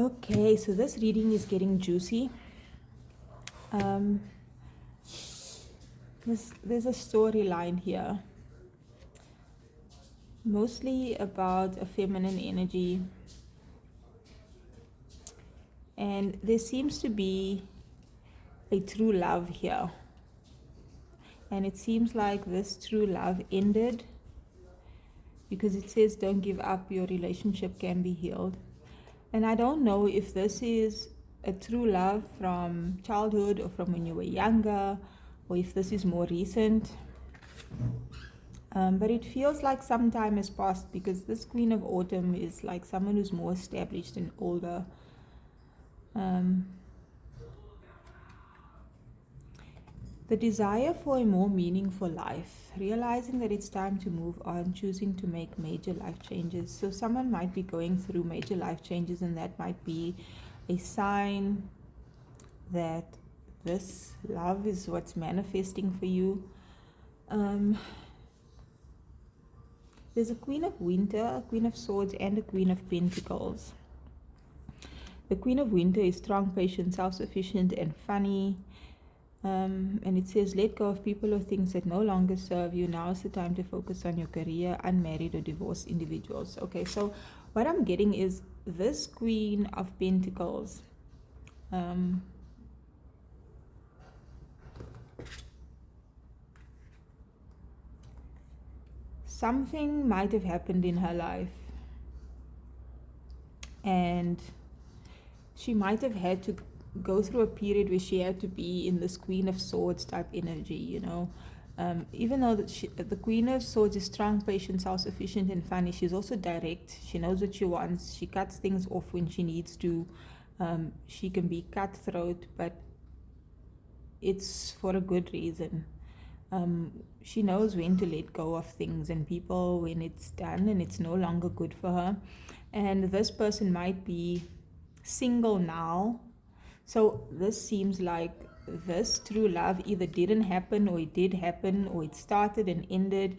Okay, so this reading is getting juicy. There's a storyline here, mostly about a feminine energy, and there seems to be a true love here, and it seems like this true love ended because it says don't give up, your relationship can be healed. And I don't know if this is a true love from childhood or from when you were younger, or if this is more recent. But it feels like some time has passed because this Queen of Autumn is like someone who's more established and older. The desire for a more meaningful life, realizing that it's time to move on, choosing to make major life changes. So someone might be going through major life changes, and that might be a sign that this love is what's manifesting for you. There's a Queen of Winter, a Queen of Swords, and a Queen of Pentacles. The Queen of Winter is strong, patient, self-sufficient, and funny. And it says, let go of people or things that no longer serve you. Now is the time to focus on your career, unmarried or divorced individuals. Okay, so what I'm getting is this Queen of Pentacles. Something might have happened in her life, and she might have had to go through a period where she had to be in this Queen of Swords type energy, even though the Queen of Swords is strong, patient, self-sufficient, and funny, she's also direct. She knows what she wants. She cuts things off when she needs to. She can be cutthroat, but it's for a good reason. She knows when to let go of things and people when it's done and it's no longer good for her. And this person might be single now. So this seems like this true love either didn't happen, or it did happen, or it started and ended.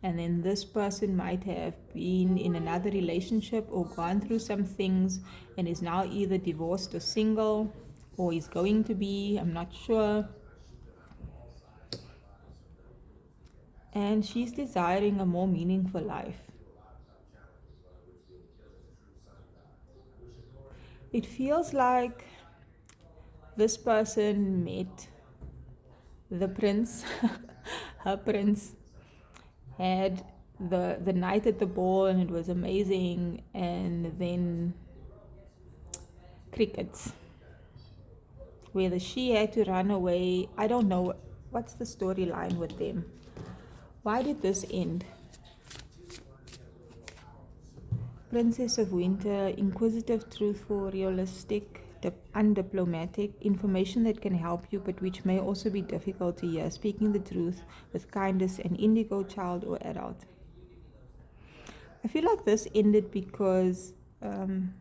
And then this person might have been in another relationship or gone through some things and is now either divorced or single, or is going to be, I'm not sure. And she's desiring a more meaningful life. It feels like this person met the prince, her prince, had the night at the ball and it was amazing, and then crickets. Whether she had to run away, I don't know. What's the storyline with them? Why did this end? Princess of Winter, inquisitive, truthful, realistic, undiplomatic, information that can help you but which may also be difficult to hear, speaking the truth with kindness, an indigo, child or adult. I feel like this ended because, and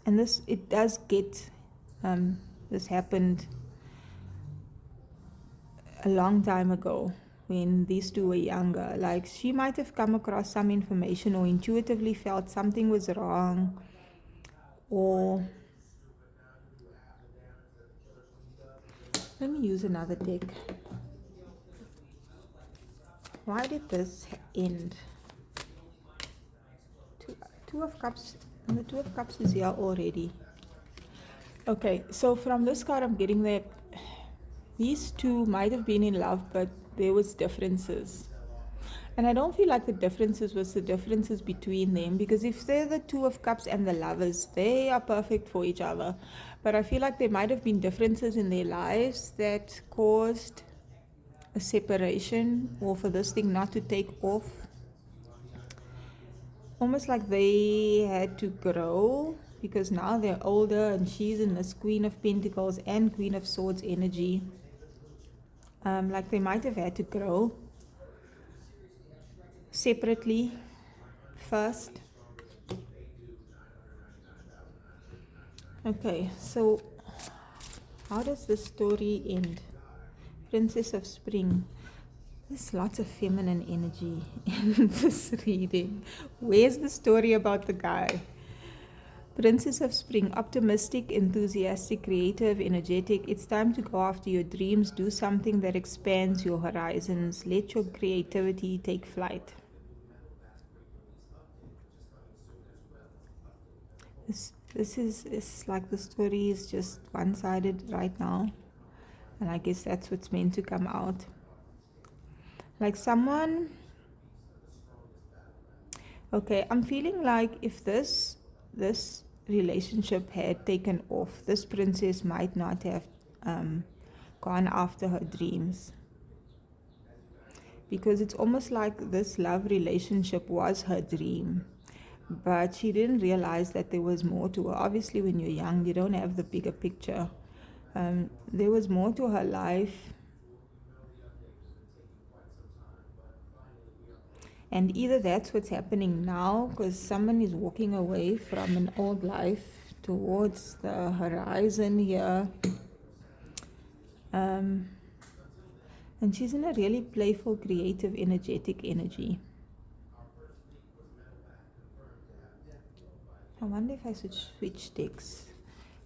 this, it does get, this happened a long time ago when these two were younger. Like, she might have come across some information or intuitively felt something was wrong, or let me use another deck. Why did this end? Two of Cups, and the Two of Cups is here already. Okay, so from this card I'm getting that these two might have been in love, but there was differences. And I don't feel like the differences was the differences between them, because if they're the Two of Cups and the Lovers, they are perfect for each other. But I feel like there might have been differences in their lives that caused a separation, or for this thing not to take off. Almost like they had to grow, because now they're older and she's in this Queen of Pentacles and Queen of Swords energy. Like they might have had to grow separately first. Okay, so how does this story end? Princess of Spring. There's lots of feminine energy in this reading. Where's the story about the guy? Princess of Spring, optimistic, enthusiastic, creative, energetic. It's time to go after your dreams. Do something that expands your horizons. Let your creativity take flight. This is it's like the story is just one-sided right now, and I guess that's what's meant to come out. Like someone, okay, I'm feeling like if this relationship had taken off, this princess might not have gone after her dreams, because it's almost like this love relationship was her dream, but she didn't realize that there was more to her. Obviously, when you're young, you don't have the bigger picture. There was more to her life, and either that's what's happening now, because someone is walking away from an old life towards the horizon here, and she's in a really playful, creative, energetic energy. I wonder if I should switch decks.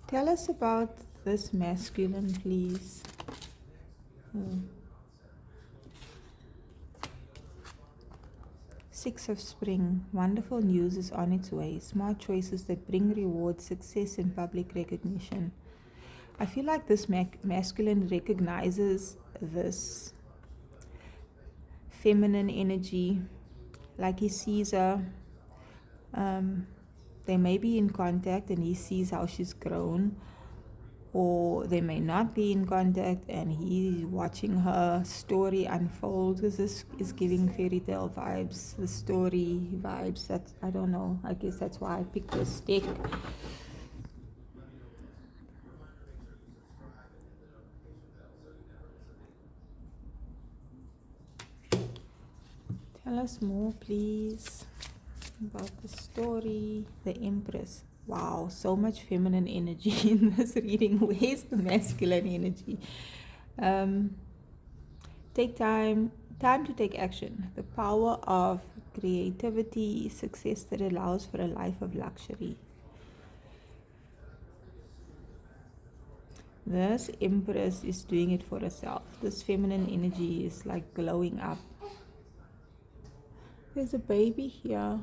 Tell us about this masculine, please. Six of Spring. Wonderful news is on its way. Smart choices that bring reward, success, and public recognition. I feel like this masculine recognizes this feminine energy, like he sees her. They may be in contact and he sees how she's grown, or they may not be in contact and he's watching her story unfold, because this is giving fairy tale vibes, the story vibes. That I don't know, I guess that's why I picked this deck. Tell us more, please, about the story. The Empress. Wow, so much feminine energy in this reading. Where's the masculine energy? Take time to take action. The power of creativity, success that allows for a life of luxury. This Empress is doing it for herself. This feminine energy is like glowing up. There's a baby here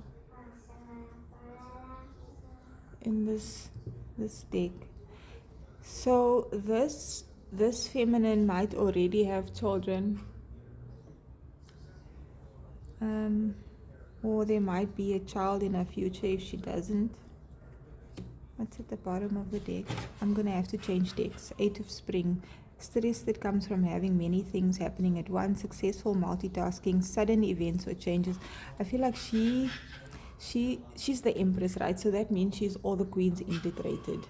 in this deck. So this feminine might already have children, or there might be a child in her future if she doesn't. What's at the bottom of the deck? I'm gonna have to change decks. Eight of Spring. Stress that comes from having many things happening at once, successful multitasking, sudden events or changes. I feel like she's the Empress, right? So that means she's all the queens integrated.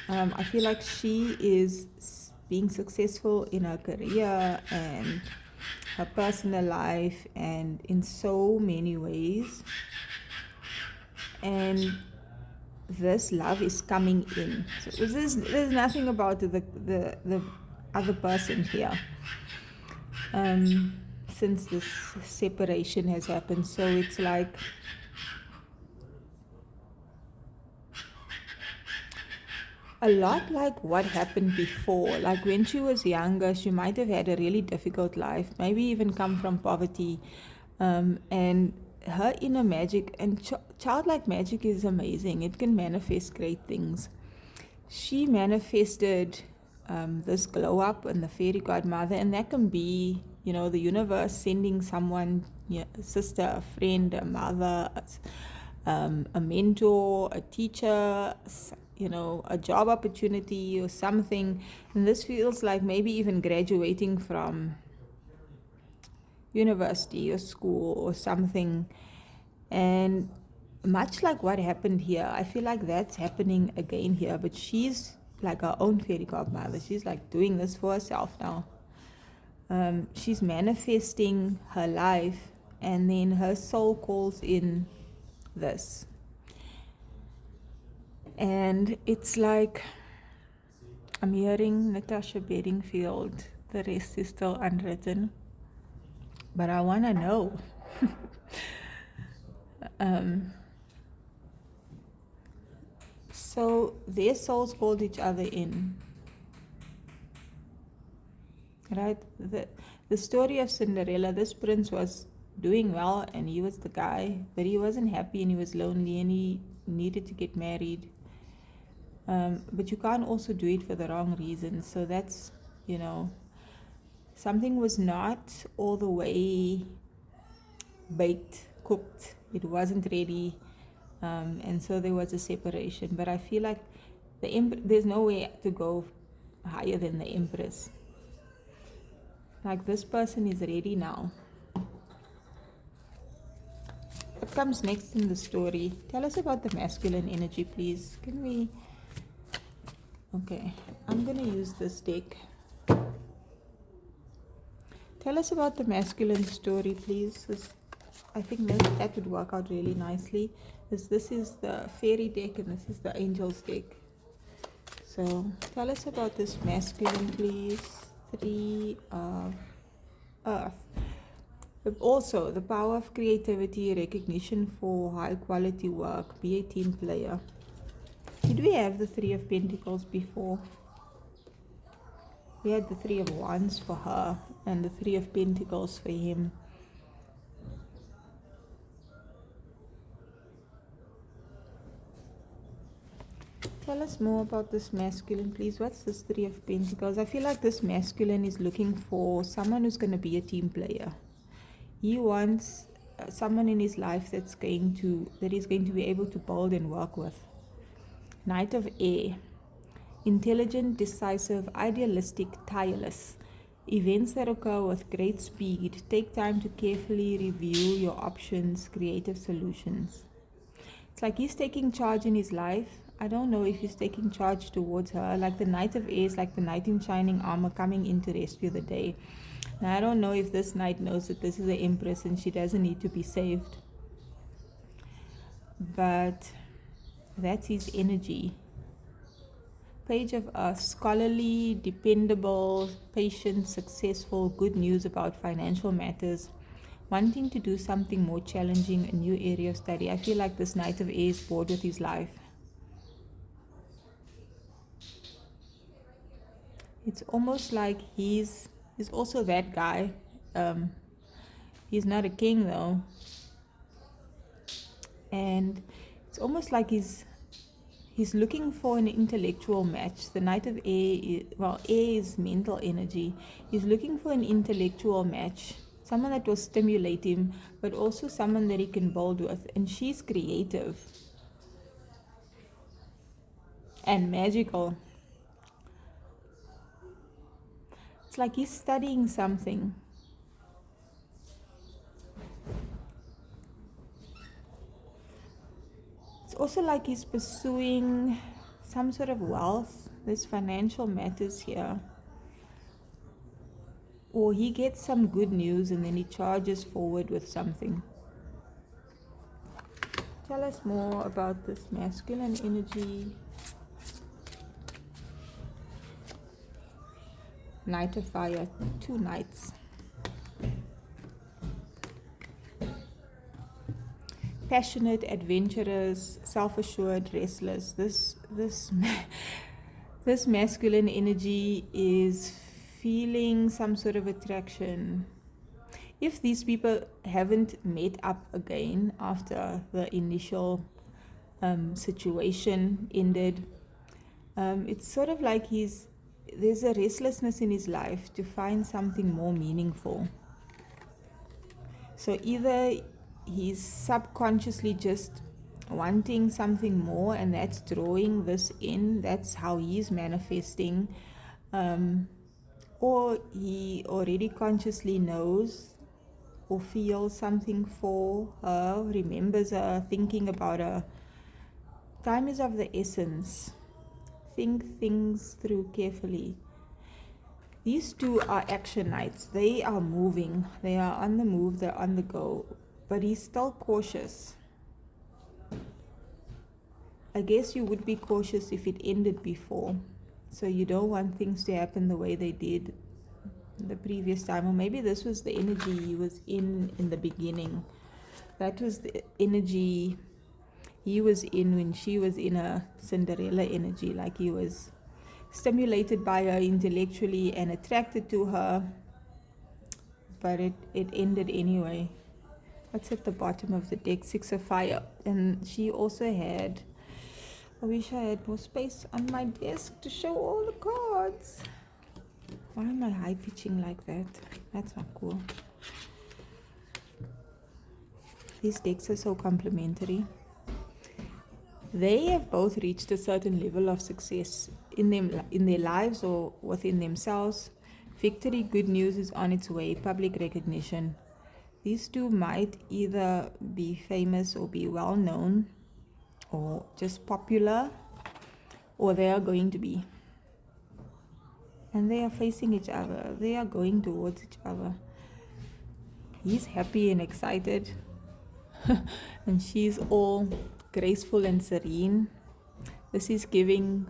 I feel like she is being successful in her career and her personal life and in so many ways. And this love is coming in. So there's nothing about the other person here. Since this separation has happened, so it's like a lot like what happened before. Like when she was younger, she might have had a really difficult life, maybe even come from poverty, and her inner magic and childlike magic is amazing. It can manifest great things. She manifested this glow up and the fairy godmother, and that can be, the universe sending someone, a sister, a friend, a mother, a mentor, a teacher, a job opportunity or something. And this feels like maybe even graduating from university or school or something. And much like what happened here, I feel like that's happening again here, but she's like her own fairy godmother. She's like doing this for herself now. She's manifesting her life, and then her soul calls in this. And it's like I'm hearing Natasha Bedingfield. The rest is still unwritten, but I want to know. So their souls called each other in. Right? The story of Cinderella, this prince was doing well and he was the guy, but he wasn't happy and he was lonely and he needed to get married. But you can't also do it for the wrong reasons. So that's, something was not all the way baked, cooked. It wasn't ready. And so there was a separation. But I feel like there's no way to go higher than the Empress. Like this person is ready now. What comes next in the story? Tell us about the masculine energy, please. Can we... Okay, I'm going to use this deck. Tell us about the masculine story, please. I think that would work out really nicely. This is the fairy deck and this is the angels deck. So tell us about this masculine, please. 3 of Earth. Also, the power of creativity, recognition for high quality work, be a team player. Did we have the 3 of Pentacles before? We had the 3 of Wands for her and the 3 of Pentacles for him. Tell us more about this masculine, please. What's this 3 of Pentacles? I feel like this masculine is looking for someone who's going to be a team player. He wants someone in his life that he's going to be able to build and work with. Knight of Air. Intelligent, decisive, idealistic, tireless. Events that occur with great speed. Take time to carefully review your options, creative solutions. It's like he's taking charge in his life. I don't know if he's taking charge towards her. Like the Knight of Air is like the knight in shining armor coming in to rescue the day. Now I don't know if this knight knows that this is the Empress and she doesn't need to be saved. But that's his energy. Page of Earth, scholarly, dependable, patient, successful, good news about financial matters, wanting to do something more challenging, a new area of study. I feel like this Knight of Air is bored with his life. It's almost like he's also that guy. He's not a king though. And it's almost like he's looking for an intellectual match. The Knight of Air, Air is mental energy. He's looking for an intellectual match. Someone that will stimulate him, but also someone that he can build with. And she's creative and magical. It's like he's studying something. It's also like he's pursuing some sort of wealth. There's financial matters here. Or he gets some good news and then he charges forward with something. Tell us more about this masculine energy. Knight of Fire, 2 knights. Passionate, adventurous, self-assured, restless. This masculine energy is feeling some sort of attraction. If these people haven't met up again after the initial situation ended, it's sort of like there's a restlessness in his life to find something more meaningful. So either he's subconsciously just wanting something more and that's drawing this in, that's how he's manifesting, or he already consciously knows or feels something for her, remembers her, thinking about her. Time is of the essence. Think things through carefully. These 2 are action knights. They are moving. They are on the move. They're on the go. But he's still cautious. I guess you would be cautious if it ended before. So you don't want things to happen the way they did the previous time. Or maybe this was the energy he was in the beginning. That was the energy he was in when she was in a Cinderella energy, like he was stimulated by her intellectually and attracted to her, but it ended anyway. What's at the bottom of the deck? Six of Fire. And she also had, I wish I had more space on my desk to show all the cards. Why am I high pitching like that? That's not cool. These decks are so complementary. They have both reached a certain level of success in their lives or within themselves. Victory, good news is on its way, public recognition. These two might either be famous or be well known or just popular, or they are going to be. And they are facing each other. They are going towards each other. He's happy and excited. And she's all graceful and serene. This is giving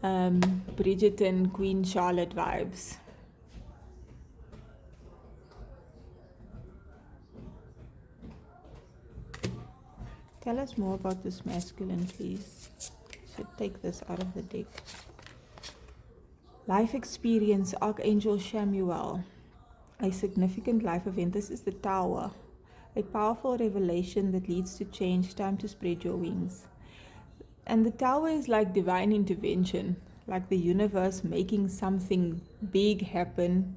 Bridget and Queen Charlotte vibes. Tell us more about this masculine, please. Should take this out of the deck. Life experience, Archangel Shamuel. A significant life event. This is the Tower. A powerful revelation that leads to change. Time to spread your wings. And the Tower is like divine intervention, like the universe making something big happen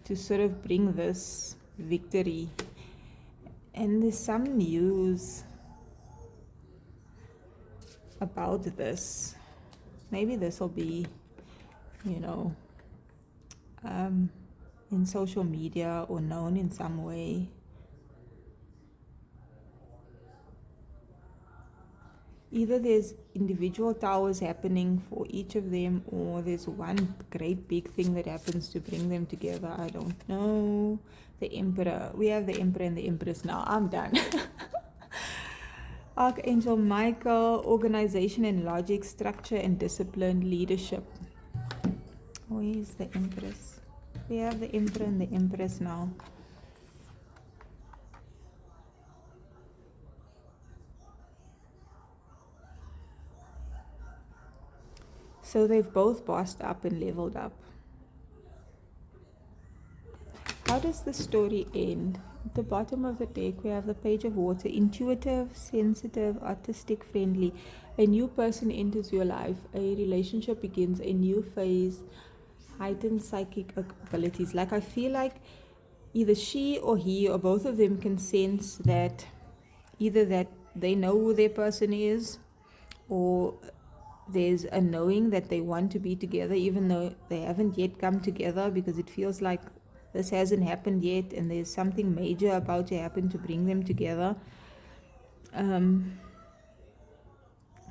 to sort of bring this victory. And there's some news about this. Maybe this will be, in social media or known in some way. Either there's individual towers happening for each of them, or there's one great big thing that happens to bring them together. I don't know. The Emperor. We have the Emperor and the Empress now. I'm done. Archangel Michael, organization and logic, structure and discipline, leadership. Where is the Empress? We have the Emperor and the Empress now. So they've both bossed up and leveled up. How does the story end? At the bottom of the deck, we have the Page of Water. Intuitive, sensitive, artistic, friendly. A new person enters your life. A relationship begins. A new phase. Heightened psychic abilities. Like I feel like either she or he or both of them can sense that either that they know who their person is, or there's a knowing that they want to be together even though they haven't yet come together, because it feels like this hasn't happened yet and there's something major about to happen to bring them together.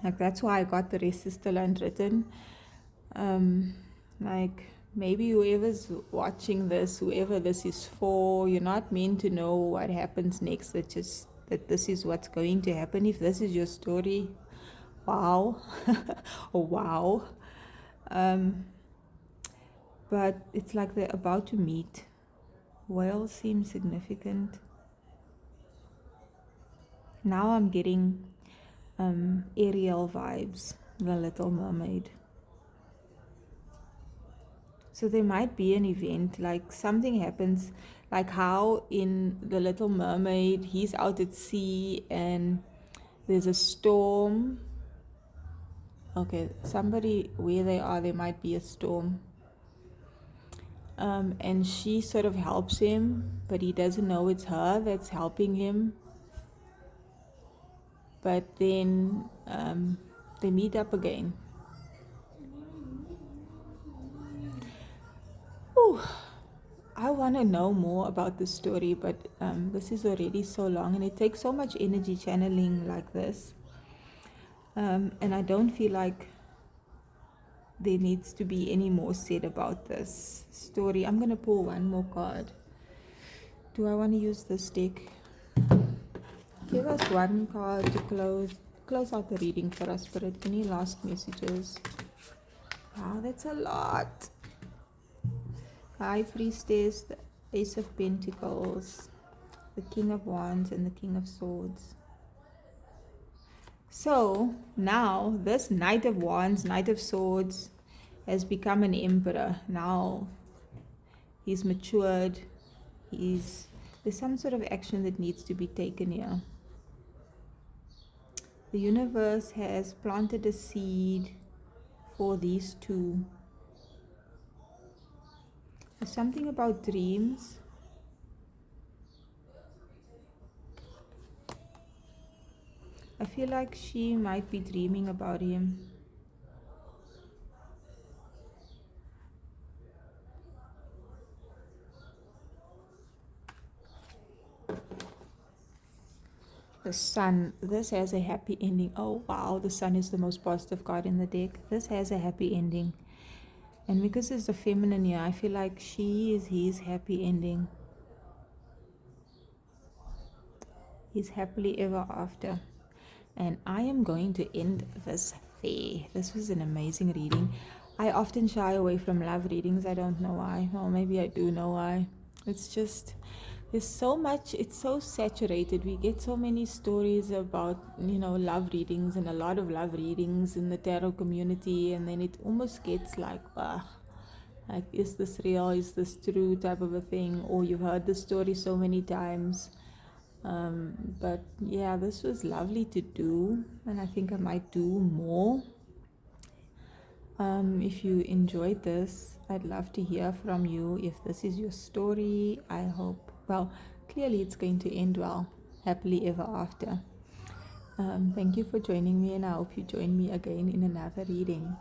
Like that's why I got the rest is still unwritten. Like maybe whoever's watching this, whoever this is for, you're not meant to know what happens next. It's just that this is what's going to happen. If this is your story, wow. Oh, wow. But it's like they're about to meet. Whale seems significant. Now I'm getting Ariel vibes, the Little Mermaid. So there might be an event, like something happens, like how in the Little Mermaid, he's out at sea and there's a storm. Okay, somebody where they are, there might be a storm. And she sort of helps him, but he doesn't know it's her that's helping him. But then they meet up again. Ooh, I want to know more about this story, but this is already so long and it takes so much energy channeling like this. And I don't feel like there needs to be any more said about this story. I'm going to pull one more card. Do I want to use this deck? Give us one card to close out the reading for us, Spirit. Any last messages? Wow, that's a lot. High Priestess, the Ace of Pentacles, the King of Wands, and the King of Swords. So now this Knight of Wands, Knight of Swords, has become an emperor. Now he's matured. There's some sort of action that needs to be taken here. The universe has planted a seed for these two. There's something about dreams. I feel like she might be dreaming about him. The Sun, this has a happy ending. Oh wow, the Sun is the most positive card in the deck. This has a happy ending. And because it's the feminine here, I feel like she is his happy ending. He's happily ever after. And I am going to end this there. This was an amazing reading. I often shy away from love readings. I don't know why. Well, maybe I do know why. It's just, there's so much, it's so saturated. We get so many stories about, love readings and a lot of love readings in the tarot community. And then it almost gets like, is this real? Is this true? Type of a thing. Or you've heard the story so many times. But yeah, this was lovely to do, and I think I might do more. If you enjoyed this, I'd love to hear from you. If this is your story, I hope, well, clearly it's going to end well, happily ever after. Thank you for joining me, and I hope you join me again in another reading.